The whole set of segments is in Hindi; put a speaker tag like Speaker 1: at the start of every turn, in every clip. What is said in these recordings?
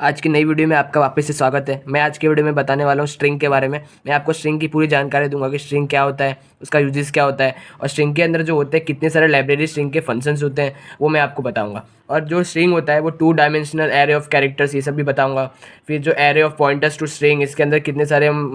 Speaker 1: आज की नई वीडियो में आपका वापस से स्वागत है। मैं आज के वीडियो में बताने वाला हूँ स्ट्रिंग के बारे में। मैं आपको स्ट्रिंग की पूरी जानकारी दूंगा कि स्ट्रिंग क्या होता है, उसका यूजेस क्या होता है और स्ट्रिंग के अंदर जो होते हैं कितने सारे लाइब्रेरी स्ट्रिंग के फंक्शंस होते हैं वो मैं आपको बताऊंगा। और जो स्ट्रिंग होता है वो 2 डायमेंशनल एरे ऑफ कैरेक्टर्स ये सब भी बताऊंगा। फिर जो array of pointers to string, इसके अंदर कितने सारे हम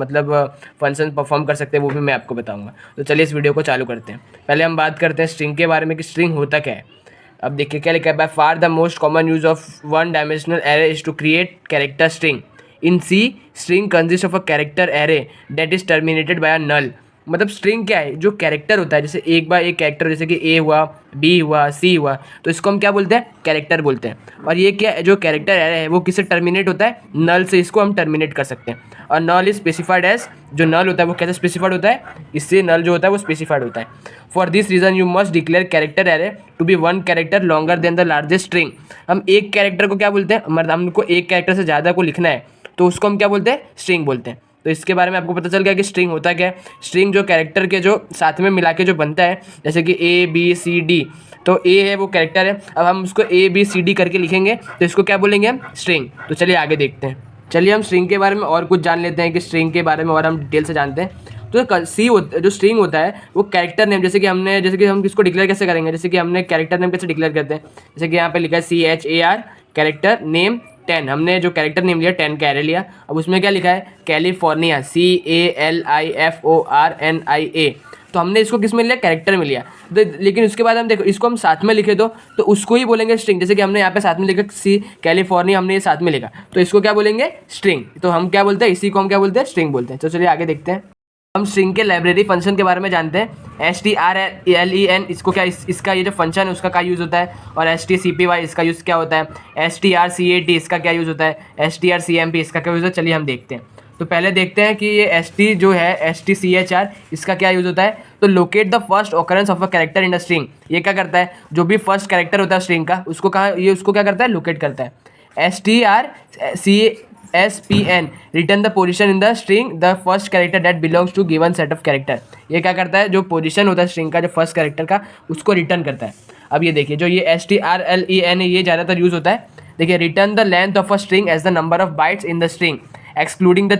Speaker 1: फंक्शन परफॉर्म कर सकते हैं वो भी मैं आपको बताऊँगा। तो चलिए इस वीडियो को चालू करते हैं। पहले हम बात करते हैं स्ट्रिंग के बारे में कि स्ट्रिंग होता क्या है। अब देखिए क्या लिखा है, by far the most common use of one dimensional array is to create character string. In C, string consist of a character array that is terminated by a null. मतलब स्ट्रिंग क्या है, जो कैरेक्टर होता है, जैसे एक बार एक कैरेक्टर, जैसे कि ए हुआ, बी हुआ, सी हुआ, तो इसको हम क्या बोलते हैं, कैरेक्टर बोलते हैं। और ये क्या है, जो कैरेक्टर एरे है वो किससे टर्मिनेट होता है, नल से इसको हम टर्मिनेट कर सकते हैं। और नल इज स्पेसिफाइड एज, जो नल होता है वो कैसे स्पेसिफाइड होता है, इससे नल जो होता है वो स्पेसिफाइड होता है। For this reason you must declare character array to be one character longer than the largest string. हम एक कैरेक्टर को क्या बोलते हैं, मतलब हमको एक कैरेक्टर से ज़्यादा को लिखना है तो उसको हम क्या बोलते हैं, स्ट्रिंग बोलते हैं। तो इसके बारे में आपको पता चल गया कि स्ट्रिंग होता क्या है। स्ट्रिंग जो कैरेक्टर के जो साथ में मिला के जो बनता है, जैसे कि ए बी सी डी, तो ए है वो कैरेक्टर है, अब हम उसको ए बी सी डी करके लिखेंगे तो इसको क्या बोलेंगे हम, स्ट्रिंग। तो चलिए आगे देखते हैं। चलिए हम स्ट्रिंग के बारे में और कुछ जान लेते हैं कि स्ट्रिंग के बारे में और हम डिटेल से जानते हैं। तो जो स्ट्रिंग होता है वो कैरेक्टर नेम, जैसे कि हम किसको डिक्लेयर कैसे करेंगे, जैसे कि हमने कैरेक्टर नेम कैसे डिक्लेयर करते हैं, जैसे कि यहाँ पे लिखा है CHAR कैरेक्टर नेम 10। हमने जो कैरेक्टर नेम लिया 10 का एरे लिया, अब उसमें क्या लिखा है, कैलिफोर्निया, CALIFORNIA। तो हमने इसको किस में लिया, कैरेक्टर में लिया। तो लेकिन उसके बाद हम देखो, इसको हम साथ में लिखे तो उसको ही बोलेंगे स्ट्रिंग। जैसे कि हमने यहाँ पे साथ में लिखा कैलिफोर्निया, हमने ये साथ में लिखा तो इसको क्या बोलेंगे, स्ट्रिंग। तो हम क्या बोलते हैं, इसी को हम क्या बोलते हैं, स्ट्रिंग बोलते हैं। तो चलिए आगे देखते हैं। हम स्ट्रिंग के लाइब्रेरी फंक्शन के बारे में जानते हैं। STRLEN, इसको क्या, इसका ये जो फंक्शन है उसका क्या यूज़ होता है। और STCPY, इसका यूज़ क्या होता है। STRCAT, इसका क्या यूज़ होता है। STRCMP, इसका क्या यूज़ होता है। चलिए हम देखते हैं। तो पहले देखते हैं कि ये ST जो है STCHR, इसका क्या यूज़ होता है। तो locate the first occurrence of a character in a string. ये क्या करता है, जो भी फर्स्ट कैरेक्टर होता है स्ट्रिंग का, उसको कहाँ, ये उसको क्या करता है, लोकेट करता है। STRCSPN, return the position in the string the first character that belongs to given set of character. ये क्या करता है, जो पोजीशन होता है स्ट्रिंग का, जो फर्स्ट कैरेक्टर का, उसको रिटर्न करता है। अब ये देखिए, जो ये STRLEN ये ज़्यादातर यूज़ होता है। देखिए, return the length of a string as the number of bytes in the string excluding the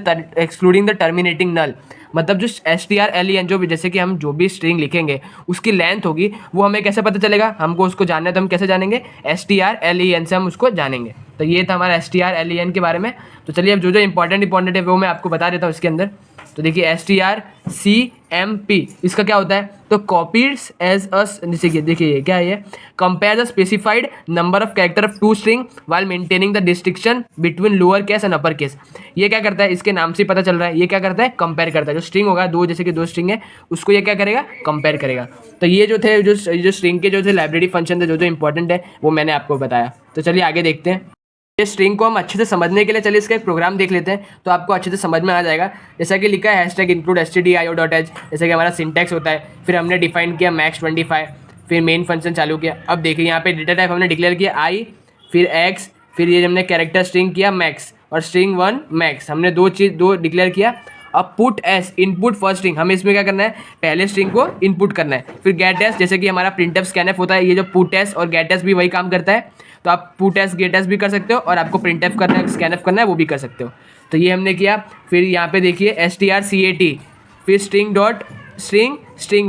Speaker 1: terminating null. मतलब जो STRLEN, जो भी, जैसे कि हम जो भी स्ट्रिंग लिखेंगे उसकी लेंथ होगी, वो हमें कैसे पता चलेगा, हमको उसको जानना है तो हम कैसे जानेंगे, STRLEN से हम उसको जानेंगे। तो ये था हमारा STRLEN के बारे में। तो चलिए अब जो जो इंपॉर्टेंट है वो मैं आपको बता देता हूँ इसके अंदर। तो देखिए STRCMP, इसका क्या होता है, तो कॉपीज एज अस, देखिए ये क्या है, ये compare the specified number of character of two string while maintaining the distinction between lower case and upper case. ये क्या करता है, इसके नाम से पता चल रहा है, ये क्या करता है, कंपेयर करता है। जो स्ट्रिंग होगा दो, जैसे कि दो स्ट्रिंग है, उसको ये क्या करेगा, कंपेयर करेगा। तो ये जो थे, जो स्ट्रिंग के जो थे लाइब्रेरी फंक्शन थे, जो जो इंपॉर्टेंट है वो मैंने आपको बताया। तो चलिए आगे देखते हैं। ये स्ट्रिंग को हम अच्छे से समझने के लिए चलिए इसका एक प्रोग्राम देख लेते हैं, तो आपको अच्छे से समझ में आ जाएगा। जैसा कि लिखा है #include stdio.h, जैसे कि हमारा सिंटैक्स होता है। फिर हमने डिफाइन किया max25, फिर मेन फंक्शन चालू किया। अब देखिए यहाँ पे डेटा टाइप हमने डिक्लेयर किया i, फिर x, फिर ये हमने कैरेक्टर स्ट्रिंग किया मैक्स और स्ट्रिंग 1 मैक्स, हमने दो डिक्लेयर किया। अब put S, input first string, हमें इसमें क्या करना है, पहले स्ट्रिंग को इनपुट करना है। फिर गेट एस, जैसे कि हमारा printf scanf होता है, ये जो पुट एस और गेट एस भी वही काम करता है। तो आप पुट एस गेट एस भी कर सकते हो और आपको printf करना है, scanf करना है, वो भी कर सकते हो। तो ये हमने किया। फिर यहाँ पे देखिए STRCAT, फिर स्ट्रिंग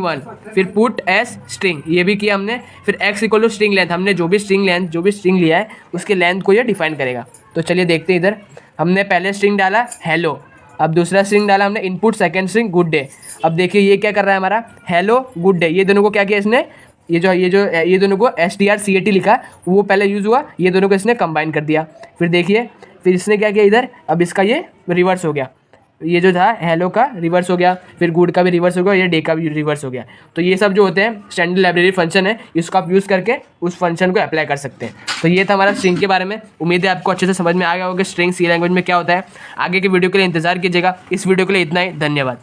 Speaker 1: 1, फिर पुट एस स्ट्रिंग, ये भी किया हमने। फिर x equal to string length, हमने जो भी स्ट्रिंग लिया है उसके लेंथ को ये डिफाइन करेगा। तो चलिए देखते हैं। इधर हमने पहले स्ट्रिंग डाला हेलो, अब दूसरा स्ट्रिंग डाला हमने input, second string good day. अब देखिए ये क्या कर रहा है, हमारा हेलो गुड डे, ये दोनों को क्या किया इसने, ये दोनों को STRCAT लिखा, वो पहले यूज़ हुआ, ये दोनों को इसने कंबाइन कर दिया। फिर देखिए, फिर इसने क्या किया इधर, अब इसका ये रिवर्स हो गया, ये जो था हेलो का रिवर्स हो गया, फिर गुड का भी रिवर्स हो गया, ये डे का भी रिवर्स हो गया। तो ये सब जो होते हैं स्टैंडर्ड लाइब्रेरी फंक्शन है, इसको आप यूज़ करके उस फंक्शन को अप्लाई कर सकते हैं। तो ये था हमारा स्ट्रिंग के बारे में। उम्मीद है आपको अच्छे से समझ में आ गया होगा कि स्ट्रिंग C लैंग्वेज में क्या होता है। आगे के वीडियो के लिए इंतजार कीजिएगा। इस वीडियो के लिए इतना ही, धन्यवाद।